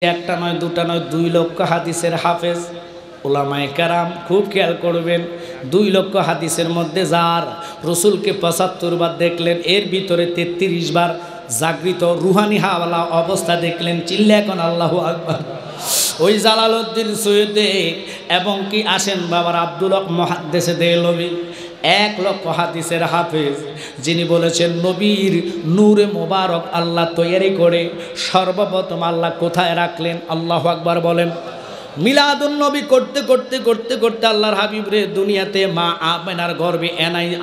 একটা নয় দুটা নয় 2 লক্ষ হাদিসের হাফেজ উলামায়ে কেরাম। খুব খেয়াল করবেন, 2 লক্ষ হাদিসের মধ্যে যার রসুলকে 75 বার দেখলেন, এর ভিতরে 33 বার জাগৃত রুহানি হাওয়ালা অবস্থা দেখলেন। চিল্লা এখন আল্লাহু আকবার। ওই জালালউদ্দিন সৈয়দে এবং কি আসেন বাবার আব্দুল হক মুহাদ্দিসে দেহলভী, 1 লক্ষ হাদিসের হাফেজ, যিনি বলেছেন নবীর নূরে মোবারক আল্লাহ তৈরি করে সর্বপ্রথম আল্লাহ কোথায় রাখলেন? আল্লাহু আকবার বলেন। মিলাদুন নবী করতে করতে করতে করতে আল্লাহর হাবিব রে দুনিয়াতে মা আমেনার গর্ভে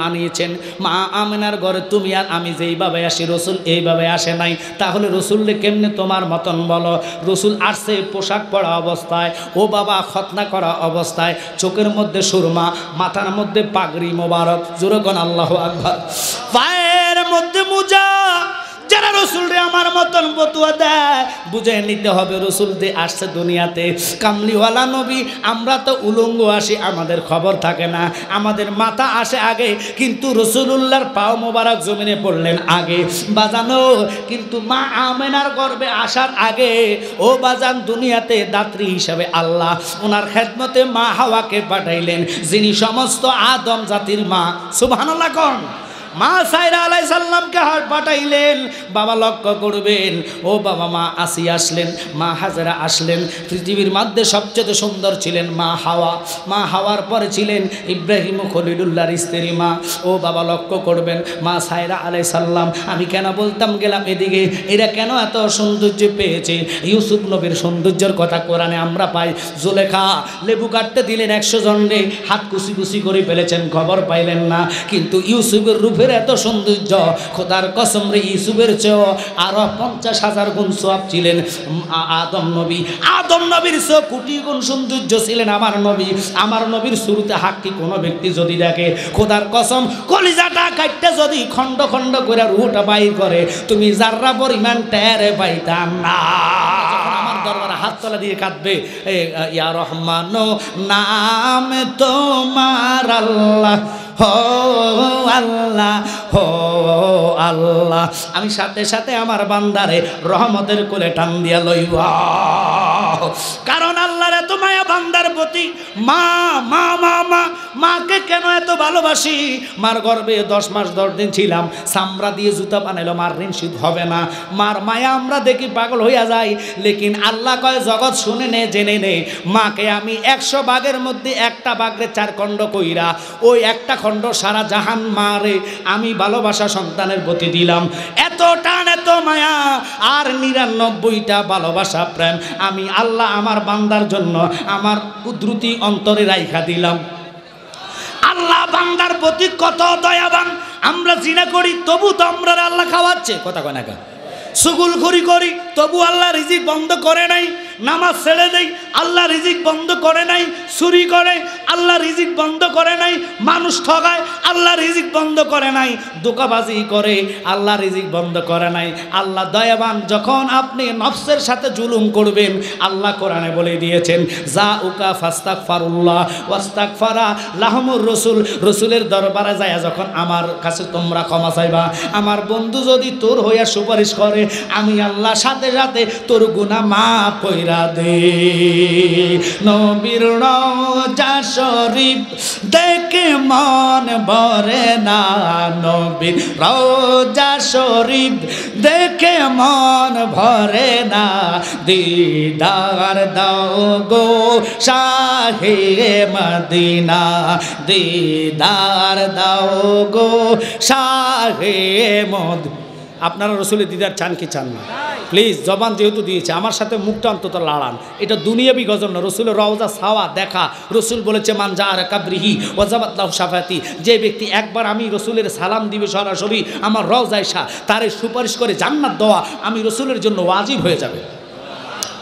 আনিয়েছেন। মা আমেনার ঘরে তুমি আর আমি যেইভাবে আসি, রসুল এইভাবে আসে নাই। তাহলে রসুলরে কেমনে তোমার মতন বলো? রসুল আসছে পোশাক পরা অবস্থায়, ও বাবা খতনা করা অবস্থায়, চোখের মধ্যে সুরমা, মাথার মধ্যে পাগড়ি মোবারক, জোরকন আল্লাহু আকবার, পায়ের মধ্যে মোজা। যারা রসুল রে আমার মতন বতুয়া দেয়, বুঝে নিতে হবে রসুল যে আসছে দুনিয়াতে কামলিওয়ালা নবী। আমরা তো উলঙ্গ আসি, আমাদের খবর থাকে না, আমাদের মাথা আসে আগে, কিন্তু রসুলুল্লাহর পাও মোবারক জমিনে পড়লেন আগে বাজানো। কিন্তু মা আমেনার গর্ভে আসার আগে ও বাজান দুনিয়াতে দাত্রী হিসাবে আল্লাহ ওনার খেদমতে মা হাওয়াকে পাঠাইলেন, যিনি সমস্ত আদম জাতির মা। সুবহানাল্লাহ কোন মা সাইরা আলাইহিস সালামকে হাত পাঠাইলেন। বাবা লক্ষ্য করবেন, ও বাবা মা আসিয়া আসলেন, মা হাজেরা আসলেন। পৃথিবীর মধ্যে সবচেয়ে সুন্দর ছিলেন মা হাওয়া। মা হাওয়ার পরে ছিলেন ইব্রাহিম খলিলুল্লাহর স্ত্রী মা। ও বাবা লক্ষ্য করবেন, মা সাইরা আলাইহিস সালাম, আমি কেন বলতাম গেলাম এদিকে, এরা কেন এত সৌন্দর্য পেয়েছে? ইউসুফ নবীর সৌন্দর্যের কথা কোরআনে আমরা পাই। জুলেখা লেবু কাটতে দিলেন 100 জনরে, হাত কুচি কুচি করে ফেলেছেন, খবর পাইলেন না। কিন্তু ইউসুফের রূপে এত সৌন্দর্য, খোদার কসম রে, ইউসুফের চেয়েও আরো 50,000 গুণ সওয়াব ছিলেন আদম নবী। আদম নবীর চেয়েও কোটি গুণ সৌন্দর্য ছিলেন আমার নবী। আমার নবীর শুরুতে হাক্কি কোনো ব্যক্তি যদি দেখে, খোদার কসম কলিজাটা কাটতে যদি খণ্ড খণ্ড করে রুহটা বাইর করে, তুমি যাররা পরিমাণ টেরে পাইতাম না। আমার দরবারে হাত তলা দিয়ে কাঁদবে, ইয়া রহমান নাম তোমার আল্লাহ, হো আল্লাহ, হো আল্লাহ। আমি সাথে সাথে আমার বান্দারে রহমতের কোলে টান দিয়া লইবা, কারণ আল্লাহর এত মায়া বান্দার প্রতি। মা মা মা মা মাকে কেন এত ভালোবাসি? মার গর্ভে 10 মাস 10 দিন ছিলাম, চামড়া দিয়ে জুতা বানাইলো, মার ঋণ শীত হবে না। মার মায়া আমরা দেখি পাগল হইয়া যাই, লেকিন আল্লাহ কয় জগৎ শুনে নে জেনে নে, মাকে আমি 100 ভাগের মধ্যে একটা ভাগরে 4 খণ্ড কইরা ওই একটা খণ্ড সারা জাহান মারে আমি ভালোবাসা সন্তানের প্রতি দিলাম। এত টান এত মায়া আর 99টা ভালোবাসা প্রেম আমি আল্লাহ আমার বান্দার জন্য আমার কুদরতি অন্তরে রাইখা দিলাম। আল্লাহ বান্দার প্রতি কত দয়াবান। আমরা জিনা করি তবু তো আমরা আল্লাহ খাওয়াচ্ছে, কথা কয় না কেন? সুগুলখুরি করি তবু আল্লাহ রিজিক বন্ধ করে নাই। নামাজ ছেড়ে দেই, আল্লাহ রিজিক বন্ধ করে নাই। চুরি করে, আল্লাহ রিজিক বন্ধ করে নাই। মানুষ ঠগায়, আল্লাহ রিজিক বন্ধ করে নাই। ধোঁকাবাজি করে, আল্লাহ রিজিক বন্ধ করে নাই। আল্লাহ দয়াবান। যখন আপনি নফসের সাথে জুলুম করবেন, আল্লাহ কোরআনে বলে দিয়েছেন, যা উকা ফাস্তাগফারুল্লাহ ওয়াস্তাগফারা লাহুমুর রাসূল। রসুলের দরবারে যায় যখন আমার কাছে তোমরা ক্ষমা চাইবা, আমার বন্ধু যদি তোর হইয়া সুপারিশ করে, আমি আল্লাহ সাথে সাথে তোর গুনাহ মাফ কইরা দে। নবীর রওজা শরীফ দেখে মন ভরে না, নবীর রওজা শরীফ দেখে মন ভরে না। দিদার দাও গো শাহে মদিনা, দিদার দাও গো শাহে মদিনা। আপনারা রসুলের দিদার চান কি চান না? প্লিজ, জবান যেহেতু দিয়েছে আমার সাথে মুখটা অন্তত লাড়ান। এটা দুনিয়াবি গজল না, রসুলের রওজা ছাওয়া দেখা। রসুল বলেছে মান জাআরা কাবরিহি ওয়াজাবাত লাহু শাফাতি, যে ব্যক্তি একবার আমি রসুলের সালাম দিবে সরাসরি আমার রওজায় শাহ, তারে সুপারিশ করে জান্নাত দেওয়া আমি রসুলের জন্য ওয়াজিব হয়ে যাবে।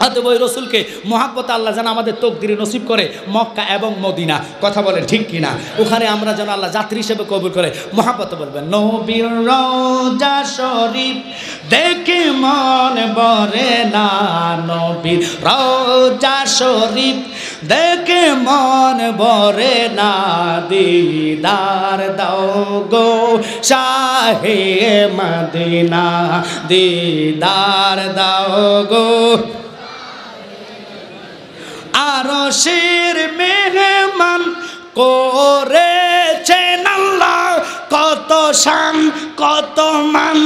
অতএব ওই রসুলকে মহাব্বত আল্লাহ যেন আমাদের তকদিরে নসিব করে মক্কা এবং মদিনা। কথা বলেন ঠিক কিনা? ওখানে আমরা যেন আল্লাহ যাত্রী হিসেবে কবুল করে। মহাব্বত বলবেন, নবীর রওজা শরীফ দেখে মন ভরে না, নবীর রওজা শরীফ দেখে মন ভরে না। দিদার দাও গো শাহে মদিনা, দিদার দাও গো আরশের মেহমান করেছেন আল্লাহ, কত শান কত মান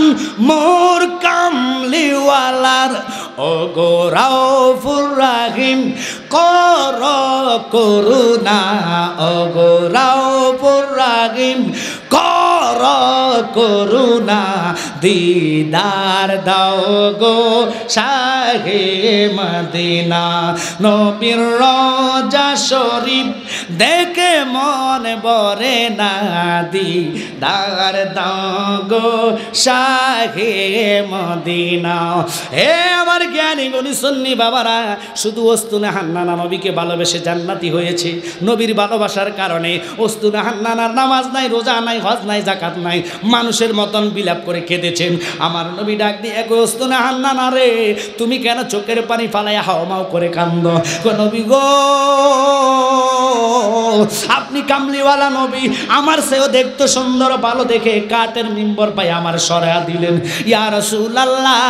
মোর কামলিওয়ালার। ও গো রাউফুর রাহিম কর করুণা, ও গো রাউফুর রাহিম কর করুণা, দিদার দাও গো শাহে মদিনা। নবীর রওজা শরীফ দেখে মন ভরে না, দিদার দাও গো শাহে মদিনা। হে আমার জ্ঞানী গুণী সুন্নি বাবারা, শুধু ওস্তুনে হান্নানা নবীকে ভালোবেসে জান্নাতি হয়েছে। নবীর ভালোবাসার কারণে ওস্তুনে হান্নানার নামাজ নাই, রোজা নাই, হজ নাই, যাকাত নাই, মানুষের মতন বিলাপ করে কেঁদেছেন। আমার নবী ডাক দিয়ে গো ওস্তুনে হান্নানা রে, তুমি কেন চোখের পানি ফালাইয়া হাওমাও করে কান্দ? নবী গো, আপনি কামলিওয়ালা নবী, আমার সেও দেখতে সুন্দর, ভালো দেখে কাঠের মিম্বর পাই আমার সরায়া দিলেন। ইয়া রাসূলুল্লাহ,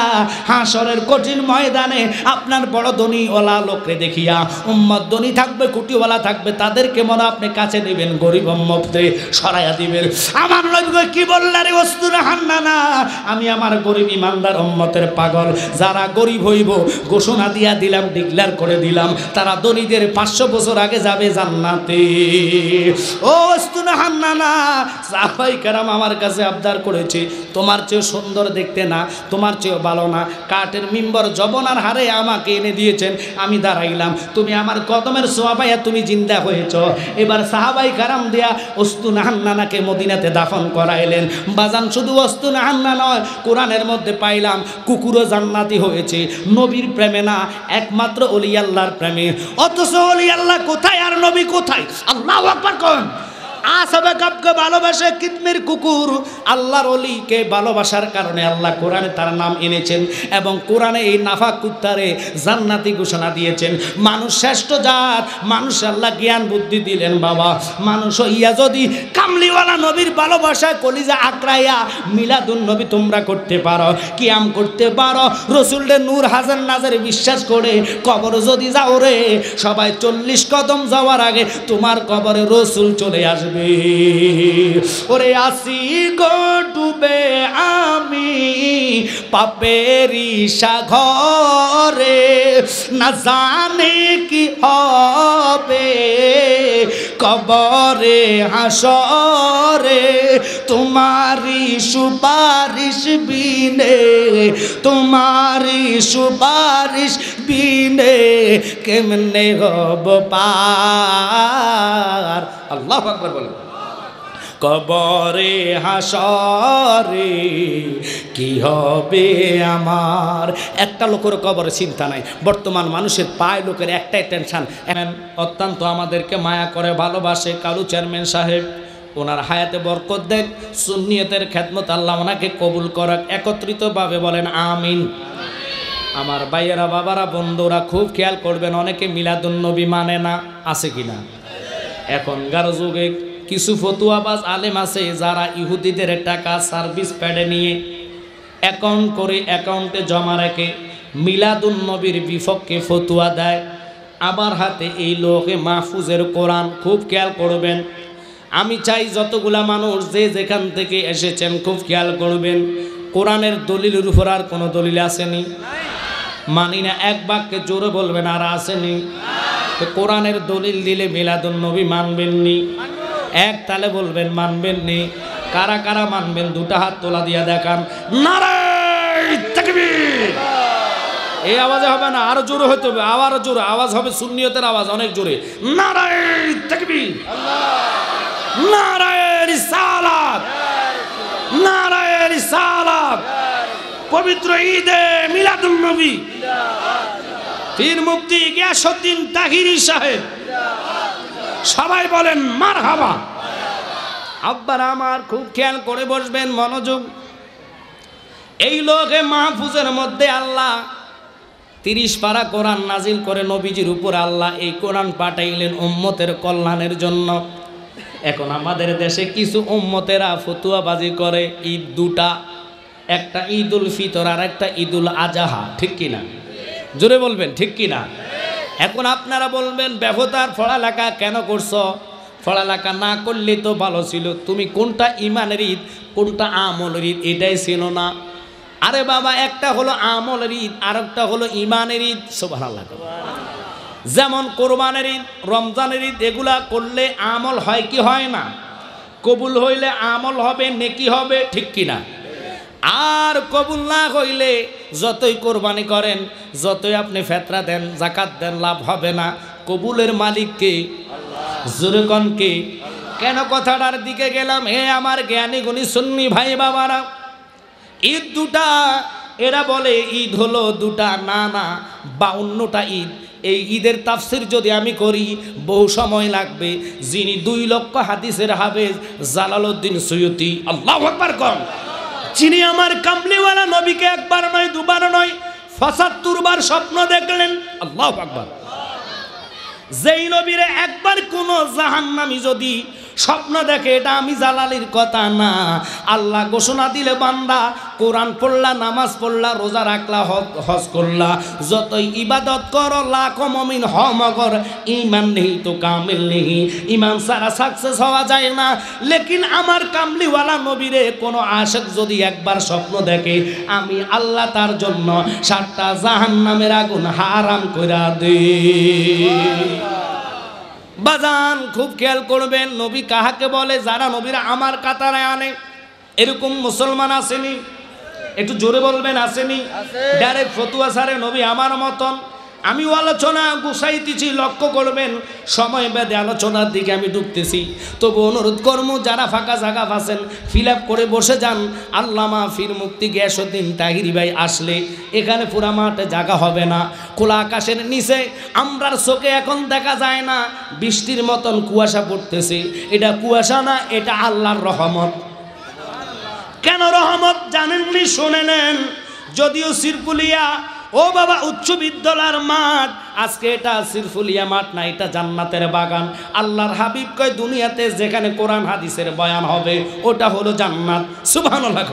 হাসরের কঠিন ময়দানে আপনার বড় ধনীওয়ালা লোকরে দেখিয়া উম্মত ধনী থাকবে, কুটিওয়ালা থাকবে, তাদেরকে মনে আপনি কাছে নেবেন, গরিব উম্মতরে সরায়া দিবেন। আমার নবী কি বললেন রে ওস্তুনে হান্নানা, আমি আমার গরিব ইমানদার উম্মতের পাগল, যারা গরিব হইব ঘোষণা দিয়া দিলাম, ডিক্লেয়ার করে দিলাম, তারা ধনীদের 500 বছর আগে যাবে জান্নাতে। ও ওস্তুনে হান্নানা, সাহাবায়ে কেরাম আমার কাছে আবদার করেছে, তোমার চেয়ে সুন্দর দেখতে না, তোমার চেয়ে ভালো না, কাঠের মিম্বর জবনার হারে আমাকে এনে দিয়েছেন, আমি দাঁড়াইলাম, তুমি আমার কদমের ছোঁয়া পাইয়া তুমি জিন্দা হয়েছ। এবার সাহাবায়ে কেরাম দিয়া ওস্তুনে হান্নানাকে মদিনাতে দাফন করাইলেন। বাজান শুধু ওস্তুনে হান্না নয়, কোরআনের মধ্যে পাইলাম কুকুরও জান্নাতি হয়েছে, নবীর প্রেমে না, একমাত্র ওলি আল্লাহর প্রেমে। অথচ ওলি আল্লাহ কোথায় আর নবী কোথায়? আল্লাহু আকবার কোন। আসবে কাপকে ভালোবাসে কিতমির কুকুর, আল্লাহর ওলিকে ভালোবাসার কারণে আল্লাহ কোরআনে তার নাম এনেছেন এবং কোরআনে এই নাফাক কুত্তারে জান্নাতি ঘোষণা দিয়েছেন। মানুষ শ্রেষ্ঠ জাত, মানুষ আল্লাহ জ্ঞান বুদ্ধি দিলেন বাবা। মানুষ হইয়া যদি কামলিওয়ালা নবীর ভালোবাসায় কলিজা আঁকড়াইয়া মিলাদুন নবী তোমরা করতে পারো, কিয়াম করতে পারো, রসুলের নূর হাজার নাজারে বিশ্বাস করে কবর যদি যাও রে, সবাই 40 কদম যাওয়ার আগে তোমার কবরে রসুল চলে আসবে। ওরে আসি গো ডুবে আমি পাপেরি সাগরে, না জানে কি হবে কবরে হাসরে, তোমারি সুপারিশ বিনে, তোমারি সুপারিশ বিনে কেমনে হব পার। আল্লাহু আকবার বলেন। কবরে হাসরে কি হবে আমার। একটা লোকের কবরে চিন্তা নাই, বর্তমান মানুষের পায় লোকের একটাই টেনশন। অত্যন্ত আমাদেরকে মায়া করে ভালোবাসে কালু চেয়ারম্যান সাহেব, ওনার হায়াতে বরকত দেন, সুন্নিয়তের খেদমত আল্লাহ ওনাকে কবুল করাক। একত্রিতভাবে বলেন আমিন। আমার ভাইয়েরা, বাবারা, বন্ধুরা খুব খেয়াল করবেন, অনেকে মিলাদুন নবী মানে না, আছে কিনা? এখনকার যুগে কিছু ফতুয়াবাজ আলেম আছে যারা ইহুদিদের টাকা সার্ভিস প্যাডে নিয়ে অ্যাকাউন্ট করে অ্যাকাউন্টে জমা রাখে, মিলাদুন নবীর বিপক্ষে ফতুয়া দেয়। আবার হাতে এই লোকে মাহফুজের কোরআন। খুব খেয়াল করবেন, আমি চাই যতগুলা মানুষ যে যেখান থেকে এসেছেন খুব খেয়াল করবেন, কোরআনের দলিলের উপর আর কোনো দলিল আসেনি, মানি না, এক বাক্যে জোরে বলবেন আর আসেনি। তো কোরআনের দলিল দিলে মিলাদুন নবী মানবেননি, এক তালে বলবেন মানবেননি। কারা কারা মানবেন দুটা হাত তোলা দিয়া দেখান। নারায়ে তাকবীর। এই আওয়াজে হবে না, আরো জোরে হতে হবে, আবার জোরে আওয়াজ হবে, সুন্নিয়তের আওয়াজ অনেক জোরে। নারায়ে তাকবীর, নারায়ে রিসালাত, নারায়ে রিসালাত। পবিত্র ঈদে মিলাদুন নবী পীর মুফতি গিয়াসউদ্দিন তাহিরি সাহেব, সবাই বলেন মারহাবা। আব্বারা আমার খুব খেয়াল করে বসবেন, মনোযোগ। এই লোকে মাহফুজের মধ্যে আল্লাহ 30 পারা কোরআন নাজিল করে নবীজির উপর আল্লাহ এই কোরআন পাঠাইলেন উম্মতের কল্যাণের জন্য। এখন আমাদের দেশে কিছু উম্মতেরা ফতুয়াবাজি করে ঈদ দুটা, একটা ঈদুল ফিতর আর একটা ঈদুল আজহা, ঠিক কিনা? জোরে বলবেন ঠিক কিনা? এখন আপনারা বলবেন ব্যবতার পড়ালেখা কেন করছো? পড়ালেখা না করলে তো ভালো ছিল। তুমি কোনটা ইমানের ঈদ কোনটা আমলের ঈদ এটাই ছিল না। আরে বাবা, একটা হলো আমলের ঈদ আর একটা হলো ইমানের ঈদ। সুবহানাল্লাহ। যেমন কোরবানের ঈদ, রমজানের ঈদ, এগুলা করলে আমল হয় কি হয় না? কবুল হইলে আমল হবে, নেকি হবে, ঠিক কিনা? আর কবুল না হইলে যতই কোরবানি করেন, যতই আপনি ফেতরা দেন, যাকাত দেন, লাভ হবে না। কবুলের মালিক কে? জোরে কোন কে? কেন কথাটার দিকে গেলাম? হে আমার জ্ঞানী গুণী সুন্নি ভাই বাবারা, ঈদ দুটা। এরা বলে ঈদ হলো দুটা, না না, 52টা ঈদ। এই ঈদের তাফসির যদি আমি করি বহু সময় লাগবে। যিনি 2 লক্ষ হাদিসের হাফেজ জালালউদ্দিন সৈয়দী, আল্লাহু আকবার কোন, যিনি আমার কামলিওয়ালা নবীকে একবার নয় দুবার নয় 75 বার স্বপ্ন দেখলেন। আল্লাহু আকবার। যেই নবীরে একবার কোন জাহান্নামী যদি স্বপ্ন দেখে, এটা আমি জালালির কথা না, আল্লাহ ঘোষণা দিলে বান্দা কোরআন পড়লা, নামাজ পড়লা, রোজা রাখলা, হজ করলা, যতই ইবাদত করো, লাখো মুমিন হমগর, ঈমান নেই তো কামিল নেই। ঈমান ছাড়া সাকসেস হওয়া যায় না। লেকিন আমার কামলিওয়ালা নবীরে কোনো আশিক যদি একবার স্বপ্ন দেখে, আমি আল্লাহ তার জন্য 7টা জাহান্নামের আগুন হারাম কইরা দেই। বাজান খুব খেয়াল করবেন, নবী কাহাকে বলে? যারা নবীরা আমার কাতারে আনে। এরকম মুসলমান আসেনি? একটু জোরে বলবেন, আসেনি? ডাইরেক্ট ফতুয়া সারে নবী আমার মতন। আমিও আলোচনা গুছাইতেছি, লক্ষ্য করবেন সময় বেঁধে আলোচনার দিকে আমি ঢুকতেছি। তবু অনুরোধ করবো, যারা ফাঁকা জায়গা পাচ্ছেন ফিল আপ করে বসে যান। আল্লামা ফির মুফতি গিয়াসউদ্দিন তাহিরি ভাই আসলে এখানে পুরা মাঠে জায়গা হবে না। খোলা আকাশের নিচে আমরার চোখে এখন দেখা যায় না, বৃষ্টির মতন কুয়াশা পড়তেছে। এটা কুয়াশা না, এটা আল্লাহর রহমত। কেন রহমত জানেননি? শুনে নেন। যদিও সিরপুলিয়া, ও বাবা, উচ্চ বিদ্যালয়ের মাঠ, আজকে এটা সিরফুলিয়া মাঠ না, এটা জান্নাতের বাগান। আল্লাহর হাবিব কয় দুনিয়াতে যেখানে কোরআন হাদিসের বয়ান হবে ওটা হলো জান্নাত। সুবহানাল্লাহ।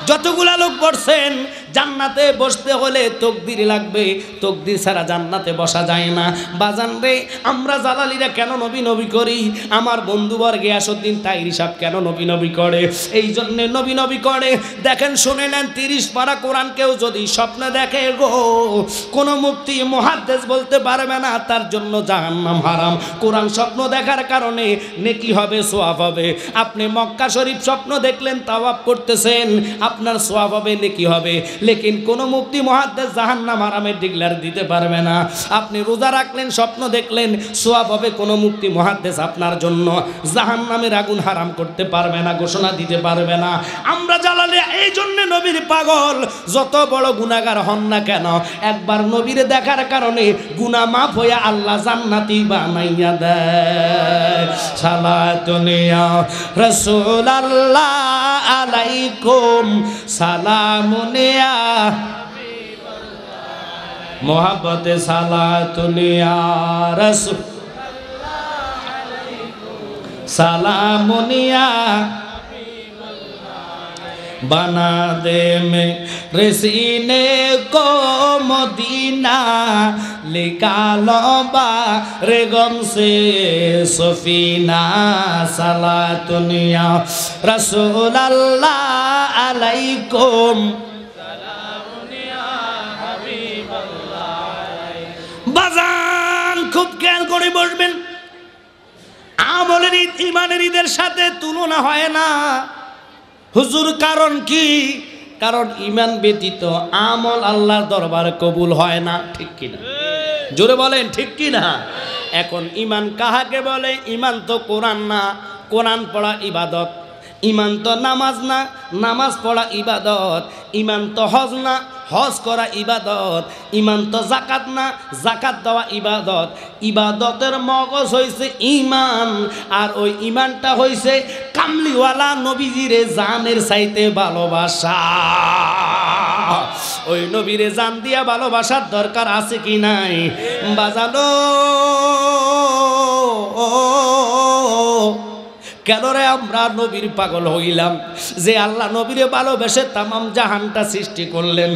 যতগুলা লোক বসছেন, জান্নাতে বসতে হলে তকদির লাগবে, তকদির ছাড়া জান্নাতে বসা যায় না। বাজান রে, আমরা জালালিরা কেন নবী নবী করি? আমার বন্ধুবর গিয়াসউদ্দিন তাহিরি সাহেব কেন নবী নবী করে? এই জন্যে নবী নবী করে। দেখেন, শুনে নেন, 30 পারা কোরআন কেউ যদি স্বপ্নে দেখে গো, কোন মুফতি মুহাদ্দিস বলতে পারবে না তার জন্য জাহান্নাম হারাম। কোরআন স্বপ্ন দেখার কারণে নেকি হবে, সওয়াব হবে। আপনি মক্কা শরীফ স্বপ্ন দেখলেন, তাওয়াফ করতেছেন, আপনার সওয়াব হবে, নেকি হবে। লেকিন কোন মুফতি মুহাদ্দিস জাহান্নাম হারামের ডিক্লার দিতে পারবে না। আপনি রোজা রাখলেন, স্বপ্ন দেখলেন, সওয়াব হবে। কোন মুফতি মুহাদ্দিস আপনার জন্য জাহান্নামের আগুন হারাম করতে পারবে না, ঘোষণা দিতে পারবে না। আমরা জালালে এই জন্য নবীর পাগল। যত বড় গুনাহগার হন না কেন, একবার নবীর দেখার কারণে গুনাহ মাফ হয়ে আল্লাহ জান্নাতি বানাইয়া দেয়। সালাতুন ইয়া রাসূলুল্লাহ আলাইকুম, সালামুন ইয়া হাবিবাল্লাহ, মোহাব্বতে সালাতুন ইয়া রাসূলুল্লাহ আলাইকুম, সালামুন ইয়া बना दे मेरे सीने को मदीना, निकालो बारे गम से सफीना, सलातुन या रसूल अल्लाह अलैकुम, सलामुन या हबीब अल्लाह। বাজান খুব খেয়াল করে বসবেন, আমলের ঈদ ইমানের ঈদের সাথে তুলনা হয় না। হুজুর কারণ কি? কারণ ইমান ব্যতীত আমল আল্লাহর দরবারে কবুল হয় না, ঠিক কিনা? জোরে বলেন, ঠিক কিনা? এখন ইমান কাহাকে বলে? ইমান তো কোরআন না, কোরআন পড়া ইবাদত। ইমান তো নামাজ না, নামাজ পড়া ইবাদত। ইমান তো হজ না, হজ করা ইবাদত। ইমান তো জাকাত না, জাকাত দেওয়া ইবাদত। ইবাদতের মগজ হইছে ইমান, আর ওই ইমানটা হইছে কামলিওয়ালা নবীজিরে জানের চাইতে ভালোবাসা। ওই নবীরে জান দিয়া ভালোবাসার দরকার আছে কি নাই? বাজানো কেন রে আমরা নবীর পাগল হইলাম যে আল্লাহ নবীরে ভালোবেসে তামাম জাহানটা সৃষ্টি করলেন।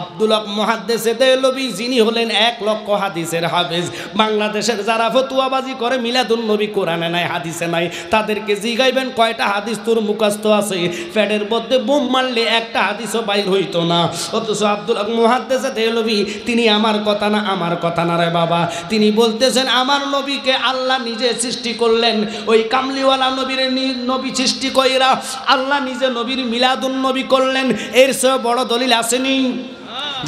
আব্দুল হক মুহাদ্দিসে দেহলভী যিনি হলেন 1 লক্ষ হাদিসের হাফেজ, বাংলাদেশের যারা ফতুয়াবাজি করে মিলাদুন নবী কোরআনে নাই হাদিসে নাই তাদেরকে জিগাইবেন কয়টা হাদিস তোর মুখস্থ আছে, ফ্যাটের মধ্যে বোম মারলে একটা হাদিসও বাইর হইতো না। অথচ আব্দুল হক মুহাদ্দিসে দেহলভী তিনি আমার কথা না আমার কথা না রে বাবা, তিনি বলতেছেন আমার নবীকে আল্লাহ নিজে সৃষ্টি করলেন। ওই কামলিওয়ালা নবীর নবী সৃষ্টি কইরা আল্লাহ নিজে নবীর মিলাদুন নবী করলেন। এর চেয়ে বড় দলিল আসেনি?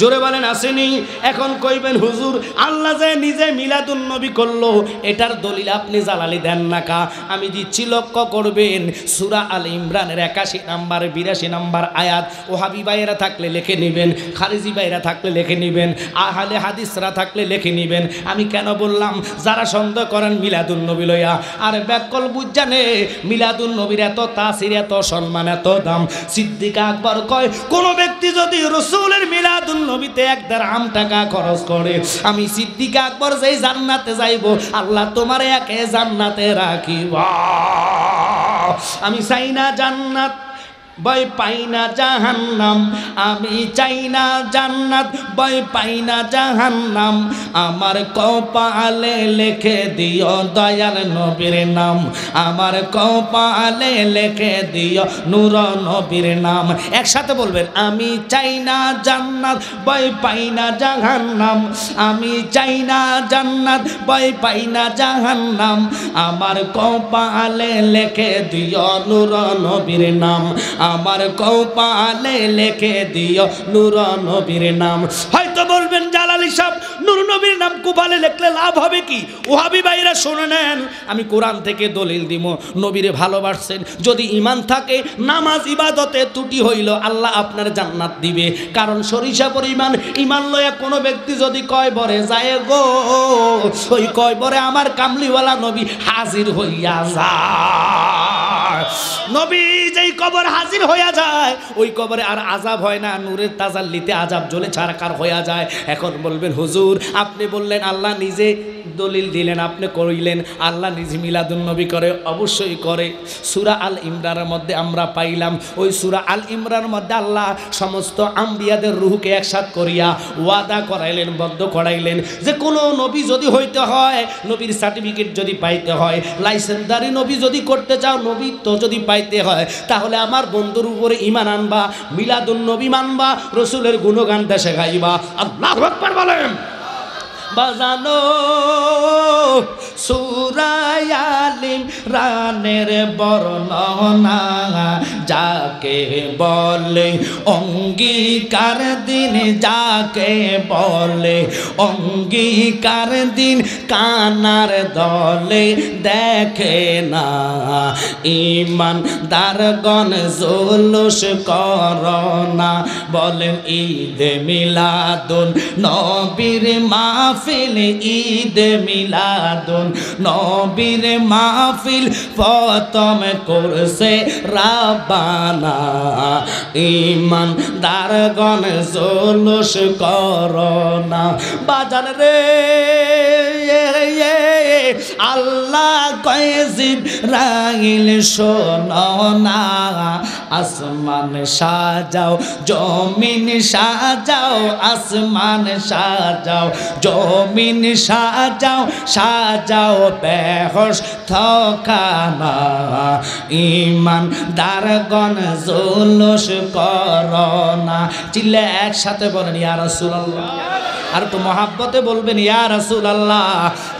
জোরে বলেন আসেনি? এখন কইবেন হুজুর আল্লাহ যে নিজে মিলাদুন নবী করলো এটার দলিল আপনি জালালি দেন না কা? আমি দিচ্ছি, লক্ষ্য করবেন সূরা আল ইমরানের 81 নাম্বার 82 নাম্বার আয়াত। ওহাবি ভাইয়েরা থাকলে লিখে নেবেন, খারিজি ভাইয়েরা থাকলে লিখে নেবেন, আহলে হাদিসরা থাকলে লিখে নেবেন। আমি কেন বললাম যারা সন্দেহ করেন মিলাদুন নবী লইয়া আর ব্যাকল বুঝজানে মিলাদুন নবীর এত তাসির এত সম্মান এত দাম। সিদ্দিক আকবর কয় কোন ব্যক্তি যদি রাসূলের মিলাদুন নবীতে 1 দিরহাম টাকা খরচ করে আমি সিদ্দিক আকবর যেই জান্নাতে যাইব আল্লাহ তোমার একে জান্নাতে রাখিবা। আমি চাই না জান্নাত, ভয় পাই না জাহান্নাম, আমি চাই না জান্নাত, ভয় পাই না জাহান্নাম। আমার কপালে লিখে দিও দয়াল নবীর নাম, আমার কপালে লিখে দিও নূর নবীর নাম। একসাথে বলবেন আমি চাই না জান্নাত, ভয় পাই না জাহান্নাম, আমি চাই না জান্নাত, ভয় পাই না জাহান্নাম। আমার কপালে লিখে দিও নূর নবীর নাম, আমার কপালে লিখে দিও নূর নবীর নাম। হয়তো বলবেন জালালি সাহেব নূর নবীর নাম কপালে লিখলে লাভ হবে কি? ওহাবি ভাইরা শুনে নেন, আমি কোরআন থেকে দলিল দিব নবীরে ভালোবাসছেন যদি ঈমান থাকে নামাজ ইবাদতে ত্রুটি হইল আল্লাহ আপনার জান্নাত দিবে। কারণ সরিষা পরিমাণ ঈমান লয়া কোনো ব্যক্তি যদি কয়বরে যায় গো ওই কয়বরে আমার কামলিওয়ালা নবী হাজির হইয়া যায়। নবী যেই কবর হাজির হইয়া যায় ওই কবরে আর আযাব হয় না, নূরের তাজাল্লিতে আযাব জ্বলে ছারখার হইয়া যায়। এখন বলবেন হুজুর আপনি বললেন আল্লাহ নিজে দলিল দিলেন, আপনি কইলেন আল্লাহ নিজে মিলাদুন নবী করে, অবশ্যই করে। সূরা আল ইমরানের মধ্যে আমরা পাইলাম ওই সূরা আল ইমরানের মধ্যে আল্লাহ সমস্ত আম্বিয়াদের রূহকে একসাথ করিয়া ওয়াদা করাইলেন, বদ্ধ করাইলেন যে কোনো নবী যদি হইতে হয়, নবীর সার্টিফিকেট যদি পাইতে হয়, লাইসেন্সদারি নবী যদি করতে চাও, নবী তো যদি পাইতে হয় তাহলে আমার বন্ধুর উপরে ঈমান আনবা, মিলাদুন নবী মানবা, রাসূলের গুণগান দেশে গাইবা। আল্লাহু আকবার বলেন। বাজানো সূরা আল ইমরানের বর্ণনা যাকে বলে অঙ্গীকার দিন, যাকে বলে অঙ্গীকার দিন কানার দলে দেখে না ঈমানদারগণ জুলুস করোনা। বলেন ঈদে মিলাদুন নবীর মাহফিল, ঈদে মিলাদুন নবীর মাহফিল প্রথম করছে রাব্বানা। ঈমানদারগণ জুলুস করোনা। বাজান রে আল্লাহ কয় জিবরাইল শোনো না, আসমান সাজাও জমিন সাজাও, আসমান সাজাও জমিন সাজাও, সাজাও বেহস থকানা। ঈমানদারগণ জুলুস করোনা। চিল্লে একসাথে বলেন ইয়া রাসূলুল্লাহ। আর তো মহাব্বতে বলবেন ইয়া রাসূলুল্লাহ।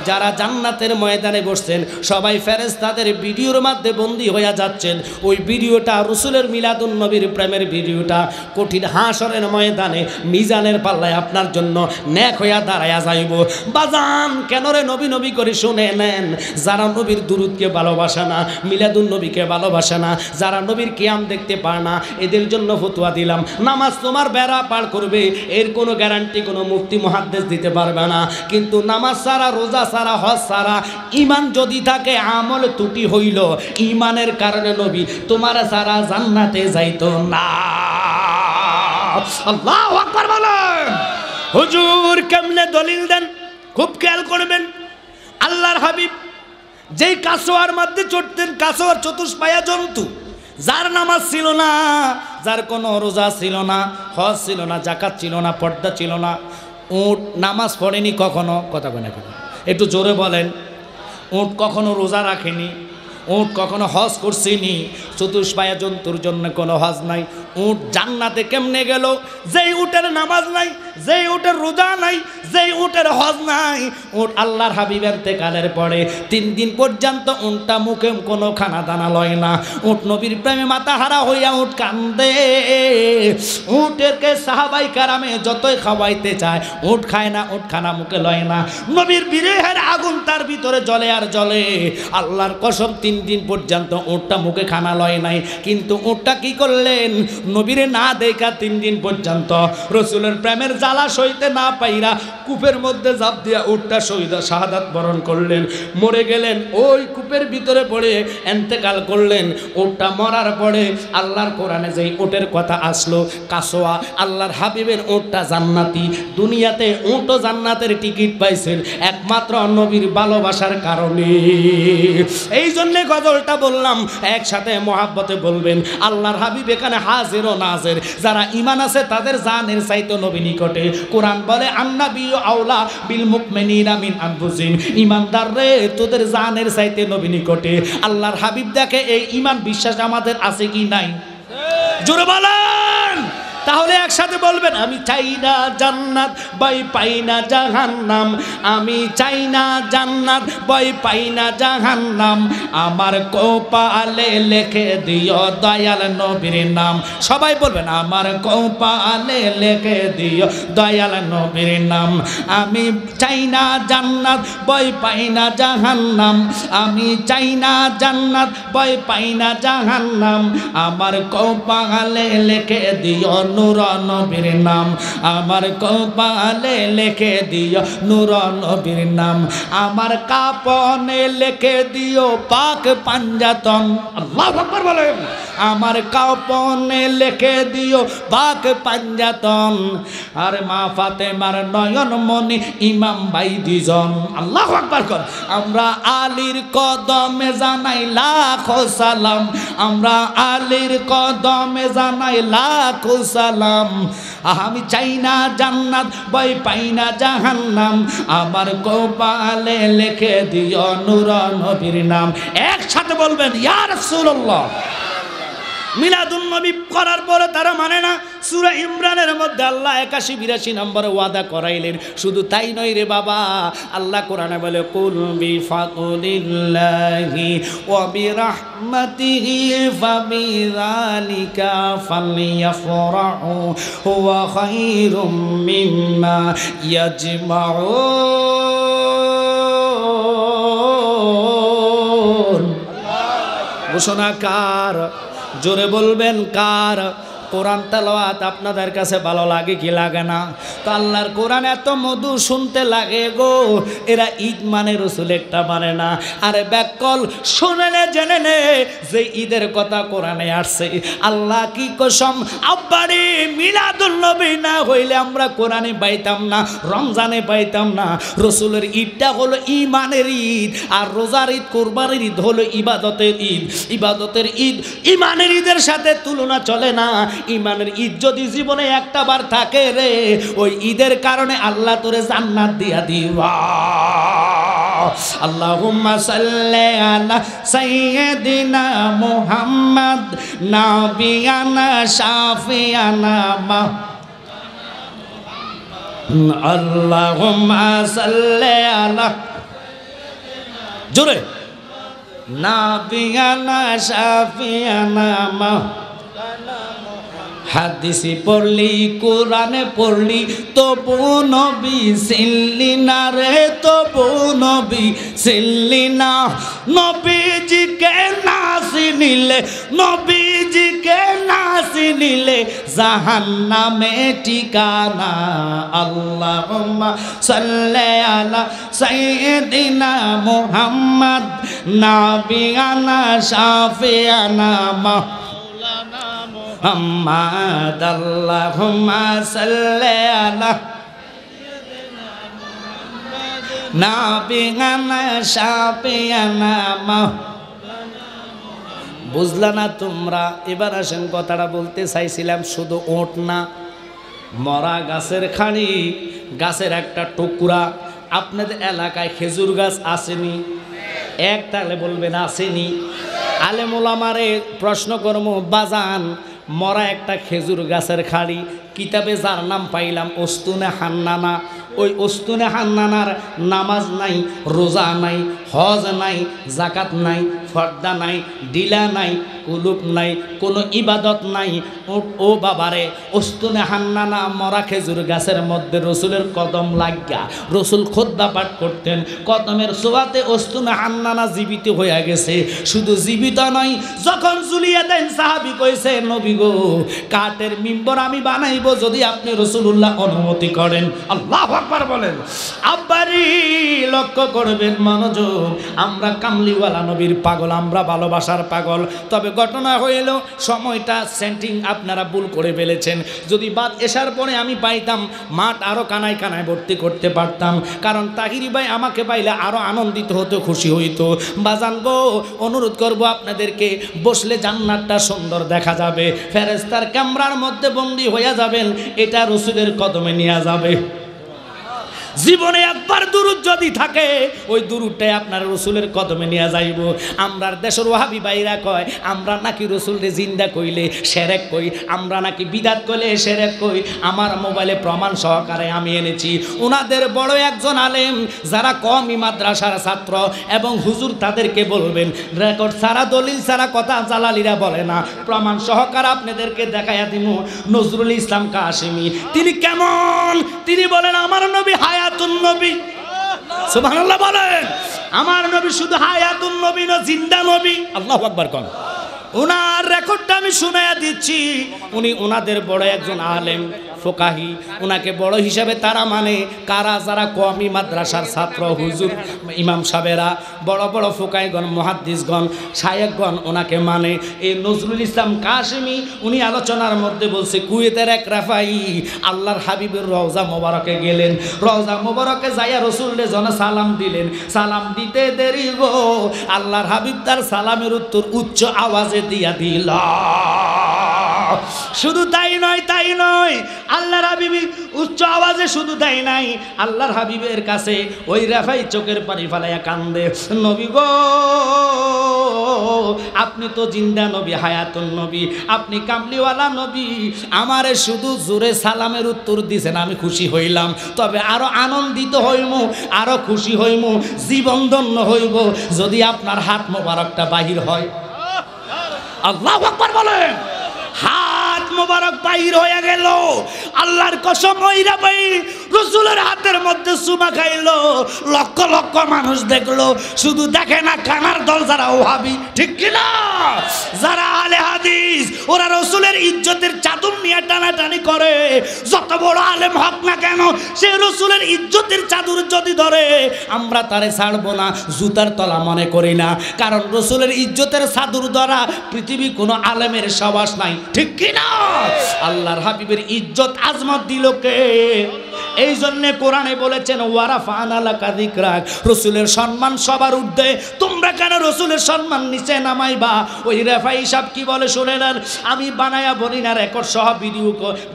যারা জান্নাতের ময়দানে বসছেন সবাই ফেরেশতাদের ভিডিওর মধ্যে বন্দী হয়ে যাচ্ছেন। ওই ভিডিওটা রাসূলের মিলাদুন নবীর প্রেমের ভিডিওটা কঠিন হাসরের ময়দানে মিজানের পাল্লায় আপনার জন্য নেক হইয়া দাঁড়ায়া যাইব। বাজান কেন রে নবী নবী করে শুনে নেন। যারা নবীর দুরূদকে ভালোবাসে না, মিলাদুন নবীকে ভালোবাসে না, যারা নবীর কিয়াম দেখতে পায় না, এদের জন্য ফতোয়া দিলাম নামাজ তোমার বেড়া পার করবে এর কোনো গ্যারান্টি কোনো মুফতি মুহাদ্দিস দিতে পারবে না। কিন্তু নামাজ ছাড়া, রোজা ছাড়া, হজ ছাড়া ঈমান যদি থাকে আমল ত্রুটি হইল ঈমানের কারণে নবী তোমার ছাড়া জান্নাতে যাইতো না। আল্লাহু আকবার বলেন। হুজুর কেমনে দলিল দেন খুব খেয়াল করবেন। আল্লাহর হাবিব যেই কাসোয়ার মধ্যে চড়তেন, কাসোয়ার চতুষ্পায়া জন্তু, যার নামাজ ছিল না, যার কোনো রোজা ছিল না, হজ ছিল না, জাকাত ছিল না, পর্দা ছিল না, উট নামাজ পড়েনি কখনো, কথা বলে না, একটু জোরে বলেন, উট কখনো রোজা রাখেনি, উট কখনো হজ করছেনি, চতুষ্পায়া জন্তুর জন্য কোনো হজ নাই। উট জান্নাতে কেমনে গেল? যেই উটের নামাজ নাই, যেই উটের রোজা নাই, যেই উটের হজ নাই, উট আল্লাহর হাবিব ইন্তেকালের পরে 3 দিন পর্যন্ত উটটা মুখে কোনো খানা দানা লয় না। উট নবীর প্রেমে মাতাহারা হইয়া উট কান্দে। উটেরকে সাহাবাই কারামে যতই খাওয়াইতে চায় উট খায় না, উট খানা মুখে লয় না। নবীর বিরহের আগুন তার ভিতরে জ্বলে আর জ্বলে। আল্লাহর কসম 3 দিন পর্যন্ত উটটা মুখে খানা লয় নাই। কিন্তু উটটা কি করলেন? নবীরে না দেখা 3 দিন পর্যন্ত রসুলের প্রেমের জ্বালা সইতে না পাইরা কূপের মধ্যে ঝাঁপ দিয়া উটটা শাহাদাত বরণ করলেন, মরে গেলেন। ওই কূপের ভিতরে পড়ে ইন্তেকাল করলেন। উটটা মরার পরে আল্লাহর কোরআনে যেই উটের কথা আসলো, কাসোয়া, আল্লাহর হাবিবের উটটা জান্নাতি। দুনিয়াতে উটও জান্নাতের টিকিট পাইছেন একমাত্র নবীর ভালোবাসার কারণে। এই জন্যে গজলটা বললাম, একসাথে মহাব্বতে বলবেন। আল্লাহর হাবিব এখানে হাজির ও নাজের। যারা ঈমান আছে তাদের জানের চাইতে নবী নিকটে। কোরআন বলে আন্নাবী আওলা বিল মুমিনিনা মিন আনফুসিহিম। ঈমানদার রে, তোদের জানের চাইতে নবী নিকটে। আল্লাহর হাবিব দেখে এই ঈমান বিশ্বাস আমাদের আছে কি নাই? জোরে বলেন। তাহলে একসাথে বলবেন, আমি চাই না জান্নাত, ভয় পাই না জাহান্নাম। আমি চাই না জান্নাত, ভয় পাই না জাহান্নাম। আমার কপালে লিখে দিও দয়াল নবীর নাম। সবাই বলবেন, আমার কপালে লিখে দিও দয়াল নবীর নাম। আমি চাই না জান্নাত, ভয় পাই না জাহান্নাম। আমি চাই না জান্নাত, ভয় পাই না জাহান্নাম। আমার কপালে লিখে দিও নূর নবীর নাম। আমার কপালে লিখে দিও নূর নবীর নাম। আমার কাপনে লিখে দিও পাক পাঞ্জাতন। আল্লাহু আকবার বলেন। আমার কাপনে লিখে দিও পাক পাঞ্জাতন। আর মা ফাতেমার নয়ন মনি ইমাম ভাই দুজন। আল্লাহু আকবার কর। আমরা আলীর কদমে জানাই লাখো সালাম। আমরা আলীর কদমে জানাই লাখো সালাম। আমি চাই না জান্নাত, ভয় পাই না জাহান্নাম। আমার কপালে লিখে দিও নূর নবীর নাম। একসাথে বলবেন, ইয়া রাসূলুল্লাহ। মিলাদুন নবী করার পরে তারা মানে না। সূরা ইমরানের মধ্যে আল্লাহ 81-82 নম্বরে ওয়াদা করাইলেন। শুধু তাই নয় রে বাবা, আল্লাহ কোরআনে বলে, কুল বিফাদলিল্লাহি ওয়া বিরাহমাতিহি ফাবিযালিকা ফালইফরাহু হুয়া খায়রুম মিম্মা ইয়াজমাউন। ঘোষণা কার? জোরে বলবেন কার? কোরআন তেলাওয়াত আপনাদের কাছে ভালো লাগে কি লাগে না? তো আল্লাহর কোরআন এত মধু শুনতে লাগে গো। এরা ঈদ মানে রসুল একটা মানে না। আরে ব্যাকল শুনে নে, জেনে নে যে ঈদের কথা কোরআনে আসছে। আল্লাহ কি কসম, আব্বারে মিলাদুন নবী না হইলে আমরা কোরআনে পাইতাম না, রমজানে পাইতাম না। রসুলের ঈদটা হলো ঈমানের ঈদ, আর রোজার ঈদ, কুরবানির ঈদ হলো ইবাদতের ঈদ। ইবাদতের ঈদ ঈমানের ঈদের সাথে তুলনা চলে না। ঈমানের ঈদ যদি জীবনে একটা বার থাকে রে, ওই ঈদের কারণে আল্লাহ তোরে জান্নাত দিয়া দিবা। আল্লাহুম্মা সাল্লি আলা সাইয়্যিদিনা মুহাম্মদ নাবিয়ানা শাফিয়ানা মা। আল্লাহুম্মা সাল্লি আলা, জোরে, নাবিয়ানা শাফিয়ানা মা। হাদিসে পড়লি, কোরআনে পড়লি, তবু নবী চিনলি না রে, তবু নবী চিনলি না। নবীজিকে না চিনিলে, নবীজিকে না চিনিলে জাহান্নামে ঠিকানা। আল্লাহুম্মা সাল্লি আলা সাইয়্যিদিনা মুহাম্মদ নাবিয়ানা শাফিয়ানা মাওলানা মুহাম্মদ। আল্লাহুম্মা সাল্লি আলা নাবিয়ানা শাফিয়ানা মা। বুঝলা না তোমরা? এবার আসেন, কথাটা বলতে চাইছিলাম শুধু ওট না, মরা গাছের খাড়ি, গাছের একটা টুকরা। আপনাদের এলাকায় খেজুর গাছ আসেনি? এক তাহলে বলবেন আসেনি। আলেম ওলামারে প্রশ্ন করবো, বাজান মরা একটা খেজুর গাছের খাড়ি, কিতাবে যার নাম পাইলাম উস্তুনে হান্নানা, ওই উস্তুনে হান্নানার নামাজ নাই, রোজা নাই, হজ নাই, জাকাত নাই, ফর্দা নাই, ডিলা নাই, কুলুপ নাই, কোনো ইবাদত নাই। ও বাবারে, উস্তুনে হান্নানা মরা খেজুর গাছের মধ্যে রসুলের কদম লাগিয়া রসুল খুতবা পাঠ করতেন। কদমের সোয়াতে উস্তুনে হান্নানা জীবিত হয়ে গেছে। শুধু জীবিত নয়, যখন জুলিয়া দেন সাহাবি কইছে, নবী গো কাঠের মিম্বর আমি বানাইব যদি আপনি রসুলুল্লাহ অনুমতি করেন। আল্লাহু আকবার বলেন। আব্বারি লক্ষ্য করবেন, মনোযোগ, আমরা কামলিওয়ালা নবীর পাগল, আমরা ভালোবাসার পাগল। তবে ঘটনা হইল সময়টা সেন্টিং আপনারা ভুল করে ফেলেছেন। যদি বাদ এসার পরে আমি পাইতাম, মাঠ আরও কানায় কানায় ভর্তি করতে পারতাম, কারণ তাহিরি ভাই আমাকে পাইলে আরও আনন্দিত হতো, খুশি হইতো। বাজান গো, অনুরোধ করব আপনাদেরকে, বসলে জান্নাতটা সুন্দর দেখা যাবে, ফেরেশতার ক্যামেরার মধ্যে বন্দী হইয়া যাবেন, এটা রসুলের কদমে নিয়ে যাবে। জীবনে একবার দুরুদ যদি থাকে, ওই দুরুদটাই আপনার রসুলের কদমে নিয়ে যাইব। আমরা দেশের ওয়াহাবি ভাইরা কয় আমরা নাকি রসুলরে জিন্দা কইলে সেরেক কই, আমরা নাকি বিদাত কইলে সেরেক কই। আমার মোবাইলে প্রমাণ সহকারে আমি এনেছি। ওনাদের বড় একজন আলেম, যারা কওমি মাদ্রাসার ছাত্র এবং হুজুর তাদেরকে বলবেন, রেকর্ড ছাড়া দলিল ছাড়া কথা জালালিরা বলে না, প্রমাণ সহকারে আপনাদেরকে দেখাইয়া দিব। নজরুল ইসলাম কাশিমি তিনি কেমন, তিনি বলেন আমার নবী হায়াতুন নবী। সুবহানাল্লাহ বলেন। আমার নবী শুধু হায়াতুন নবী না, জিন্দা নবী। আল্লাহু আকবার কোন। ওনার রেকর্ডটা আমি শুনাইয়া দিচ্ছি। উনি ওনাদের বড় একজন আলেম ফোকাহি, ওনাকে বড় হিসাবে তারা মানে কারা, যারা কওমি মাদ্রাসার ছাত্র, হুজুর ইমাম সাহেবেরা, বড় বড় ফোকাইগণ, মুহাদ্দিসগণ, শায়েখগণ ওনাকে মানে। এই নজরুল ইসলাম কাশিমি উনি আলোচনার মধ্যে বলছে, কুয়েতের এক রাফাই আল্লাহর হাবিবের রওজা মোবারকে গেলেন, রওজা মোবারকে যাইয়া রসুলের জন্য সালাম দিলেন। সালাম দিতে দেরি গো, আল্লাহর হাবিব তার সালামের উত্তর উচ্চ আওয়াজে দিয়া দিল। শুধু তাই নয়, তাই নয়, আল্লাহর হাবিব উচ্চ আওয়াজে শুধু তাই নাই, আল্লাহর হাবিবের কাছে ওই রাফাই চোখের পানি ফালাইয়া কান্দে, নবী গো আপনি তো জিন্দা নবী, হায়াতুন নবী, আপনি কামলিওয়ালা নবী, আমারে শুধু জোরে সালামের উত্তর দিছেন, আমি খুশি হইলাম। তবে আরো আনন্দিত হইব, আরো খুশি হইব, জীবন ধন্য হইব যদি আপনার হাত মোবারকটা বাহির হয়। আল্লাহু আকবার বলেন। হাত মোবারক বাহির হয়ে গেল, আল্লাহর কসম হইরা ভাই রসুলের হাতের মধ্যে চুমা খাইলো, লক্ষ লক্ষ মানুষ দেখলো। শুধু দেখে না কানার দল যারা ওহাবি, ঠিক কিনা, যারা আলে হাদিস, ওরা রসুলের ইজ্জতের চাদর নিয়ে টানাটানি করে। যত বড় আলেম হক না কেন, সে রসুলের ইজ্জতের চাদর যদি ধরে আমরা তারে ছাড়বো না, জুতার তলা মনে করি না, কারণ রসুলের ইজ্জতের চাদর ধরা পৃথিবী কোনো আলেমের সাবাস নাই, ঠিক কিনা। আল্লাহর হাবিবের ইজ্জত আজমত দিল কে? এই জন্যে কোরআনে বলেছেন ওয়ারাফানা লাকা যিকরাক, রসুলের সম্মান সবার ঊর্ধ্বে, তোমরা কেন রসুলের সম্মান নিচে নামাইবা? ওই রেফাই সাহেব কি বলে শুনে নেন, আমি বানায়া বলি না, রেকর্ড সহ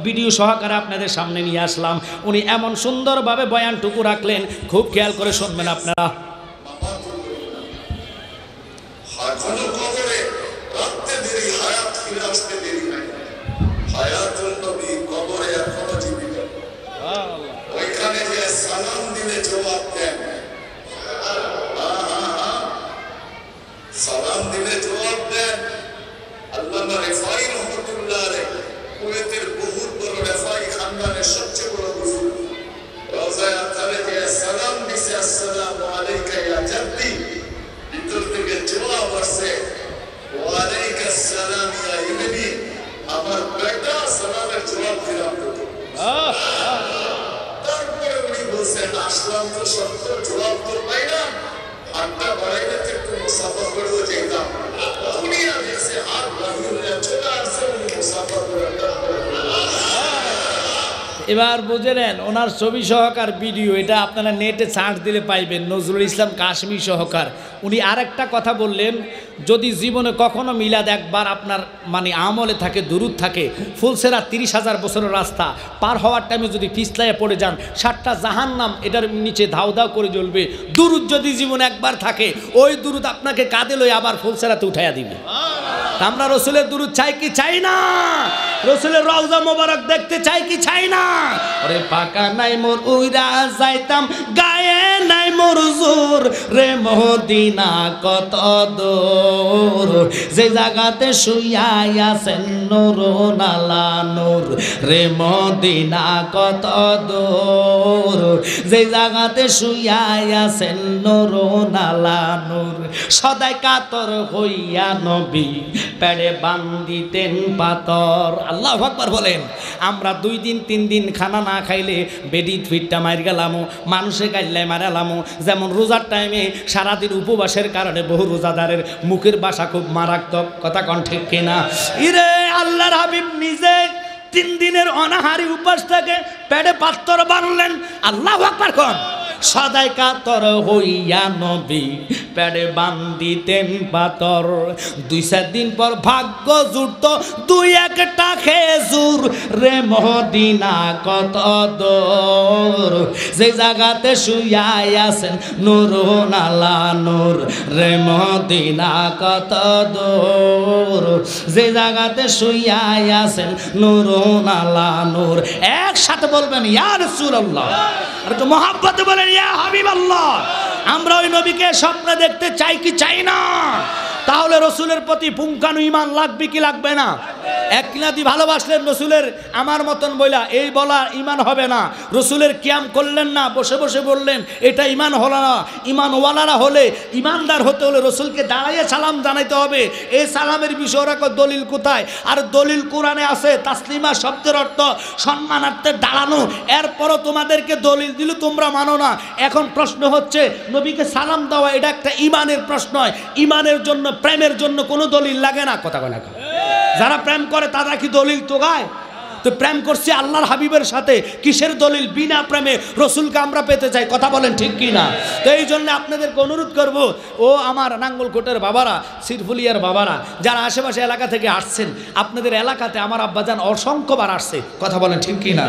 ভিডিও সহকারে আপনাদের সামনে নিয়ে আসলাম। উনি এমন সুন্দরভাবে বয়ানটুকু রাখলেন, খুব খেয়াল করে শুনবেন আপনারা। সালাম দিলে জবাব দেন। আল্লামা রেফাই রহমতুল্লাহ আলাইহি কুয়েতের বহুত বড় রেফাই খানদানের সবচেয়ে বড় বুজুর্গ, রওজায়ে আতহারে যে সালাম দিছে, আসসালামু আলাইকা ইয়া জাদ্দি, ভিতর থেকে জবাব আসছে ওয়া আলাইকা আসসালাম ইয়া ইবনি, আমার বেটা সালামের জবাব দিলাম তোকে। তারপরে উনি বলছেন আসলাম তো সত্য, জবাব তো পাইলাম, হাতটা বাড়াইলে তো একটু মুসাফা করবো যেতাম। দুনিয়া দেখছে হাত বাহিরে চলে আসছে, উনি মুসাফা করে এবার বুঝে নেন, ওনার ছবি সহকার ভিডিও, এটা আপনারা নেটে সার্চ দিলে পাইবেন, নজরুল ইসলাম কাশ্মী সহকার। উনি আরেকটা কথা বললেন, যদি জীবনে কখনো মিলাদ একবার আপনার মানে আমলে থাকে, দুরুদ থাকে, ফুলসেরা 30,000 বছরের রাস্তা পার হওয়ার টাইমে যদি পিছলায় পড়ে যান, 7টা জাহান্নাম এটার নিচে ধাউ ধাউ করে জ্বলবে। দুরুদ যদি জীবনে একবার থাকে, ওই দুরুদ আপনাকে কাঁধে লই আবার ফুলসেরাতে উঠাইয়া দিবে। আমরা রসুলের দুরুদ চাই কি চাই না? রসুলের রওজা মোবারক দেখতে চাই কি চাই না? ওরে পাকা নাই মোর উইরা যাইতাম, গায়ে নাই মোর জোর, রে মদিনা কত দূর, যে জায়গাতে শুইয়া আছেন নূর নালা নূর, রে মদিনা কত দূর, যে জায়গাতে শুইয়া আছেন নূর নালা নূর। সদাই কাতর হইয়া নবী পেড়ে বান্দিতেন পাতর। আল্লাহু আকবার বলেন। আমরা 2 দিন 3 দিন খানা না খাইলে বেডি ফিটটা মার গেলামো, মানুষে গাইলে মারালামো। যেমন রোজার টাইমে সারাদিন উপবাসের কারণে বহু রোজাদারের মুখের ভাষা খুব মারাত্মক, কথা কন ঠিক কিনা? ইরে আল্লাহর হাবিব নিজে 3 দিনের অনাহারি উপাস থেকে পেটে পাত্তর বানলেন। আল্লাহু আকবার কোন। সদাই কাতর হইয়া নবী পেড়ে বান্দিতেন পাতর। 2-4 দিন পর ভাগ্য জুটত 2-1টা খেজুর, রে মদিনা কত দূর, যে জায়গাতে শুইয়া আছেন নূর নালা নূর, রে মদিনা কত দূর, যে জায়গাতে শুইয়া আছেন নূর নালা নূর। একসাথে বলবেন ইয়া রাসূলুল্লাহ, আর একটু মহব্বতে বলেন ইয়া হাবিবাল্লাহ। আমরা ওই নবীকে স্বপ্নে দেখতে চাই কি চাই না? তাহলে রসুলের প্রতি পুঙ্খানু ঈমান লাগবে কি লাগবে না? এক কিনাদি ভালোবাসলেন রসুলের আমার মতন বইলা, এই বলা ঈমান হবে না। রসুলের কিয়াম করলেন না, বসে বসে বললেন, এটা ঈমান হলো না। ঈমানওয়ালারা হলে, ঈমানদার হতে হলে রসুলকে দাঁড়াইয়ে সালাম জানাইতে হবে। এই সালামের বিষয় রাখো, দলিল কোথায়? আর দলিল কোরআনে আছে। তাসলিমা শব্দের অর্থ সম্মানার্থে দাঁড়ানো। এরপরও তোমাদেরকে দলিল দিল, তোমরা মানো না। এখন প্রশ্ন হচ্ছে, নবীকে সালাম দেওয়া এটা একটা ঈমানের প্রশ্ন। ঈমানের জন্য, প্রেমের জন্য কোনো দলিল লাগে না, কথা বলে না। যারা প্রেম করে তারা কি দলিল তো গায়? তো প্রেম করছি আল্লাহর হাবিবের সাথে, কিসের দলিল? বিনা প্রেমে রসুলকে আমরা পেতে চাই, কথা বলেন ঠিক কি না? তো এই জন্য আপনাদেরকে অনুরোধ করব, ও আমার নাঙ্গলকোটের বাবারা, শিরফুলিয়ার বাবারা, যারা আশেপাশে এলাকা থেকে আসছেন, আপনাদের এলাকাতে আমার আব্বাজান অসংখ্যবার আসছে, কথা বলেন ঠিক কি না?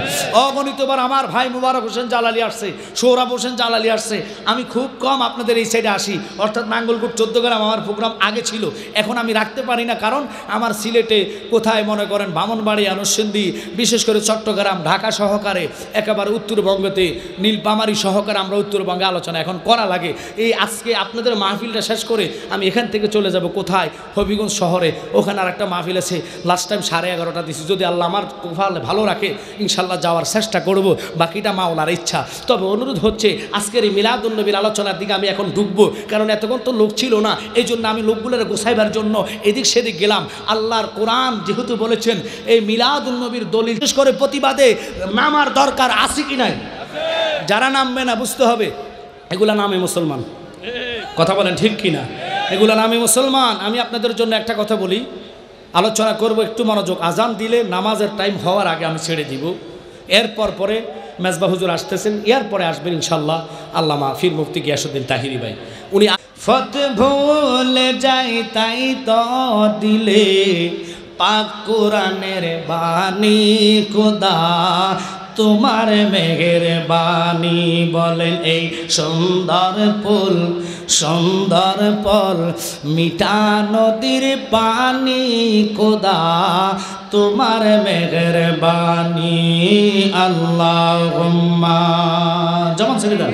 অগণিতবার আমার ভাই মুবারক হোসেন জালালি আসছে, সৌরভ হোসেন জালালি আসছে। আমি খুব কম আপনাদের এই সাইডে আসি, অর্থাৎ নাঙ্গলকোট 14 গ্রাম আমার প্রোগ্রাম আগে ছিল, এখন আমি রাখতে পারি না, কারণ আমার সিলেটে কোথায় মনে করেন বামনবাড়ি, নরসিংদী, বিশেষ করে চট্টগ্রাম, ঢাকা সহকারে একেবারে উত্তরবঙ্গতে নীলপামারি সহকারে আমরা উত্তরবঙ্গে আলোচনা এখন করা লাগে। এই আজকে আপনাদের মাহফিলটা শেষ করে আমি এখান থেকে চলে যাব কোথায়? হবিগঞ্জ শহরে, ওখানে আর একটা মাহফিল আছে। লাস্ট টাইম 11:30 দিছি, যদি আল্লাহ আমার কোফাল ভালো রাখে ইনশাল্লাহ যাওয়ার চেষ্টা করব, বাকিটা মাওলার ইচ্ছা। তবে অনুরোধ হচ্ছে, আজকের এই মিলাদুন নবীর আলোচনার দিকে আমি এখন ঢুকবো, কারণ এতক্ষণ তো লোক ছিল না, এই জন্য আমি লোকগুলোর গোছাইবার জন্য এদিক সেদিক গেলাম। আল্লাহর কোরআন যেহেতু বলেছেন এই মিলাদুন নবীর দলিল, বিশেষ করে প্রতিবাদে নামার দরকার আছে কি নাই? যারা নামবে না বুঝতে হবে এগুলা নামে মুসলমান, কথা বলেন ঠিক কি না? এগুলা নামে মুসলমান। আমি আপনাদের জন্য একটা কথা বলি, আলোচনা করব, একটু মনোযোগ। আজান দিলে নামাজের টাইম হওয়ার আগে আমি ছেড়ে দিব। এরপর পরে মেজবা হুজুর আসতেছেন, এরপরে আসবেন ইনশাল্লাহ আল্লামা ফির মুফতি গিয়াসউদ্দিন তাহিরি ভাই। উনি ফত ভুলে যাই তাই তো দিলে পাক কোরআনের বাণী খোদা তোমার মেহেরবানি। বলেন এই সুন্দর ফুল, সুন্দর ফল, মিঠা নদীর পানি খোদা তোমার মেহেরবানি। আল্লাহুম্মা যেমন ছেড়ে দেন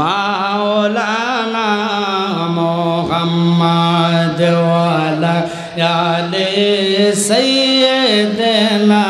মাওলানা মুহাম্মদ ওয়া আলা আলি সাইয়্যিদিনা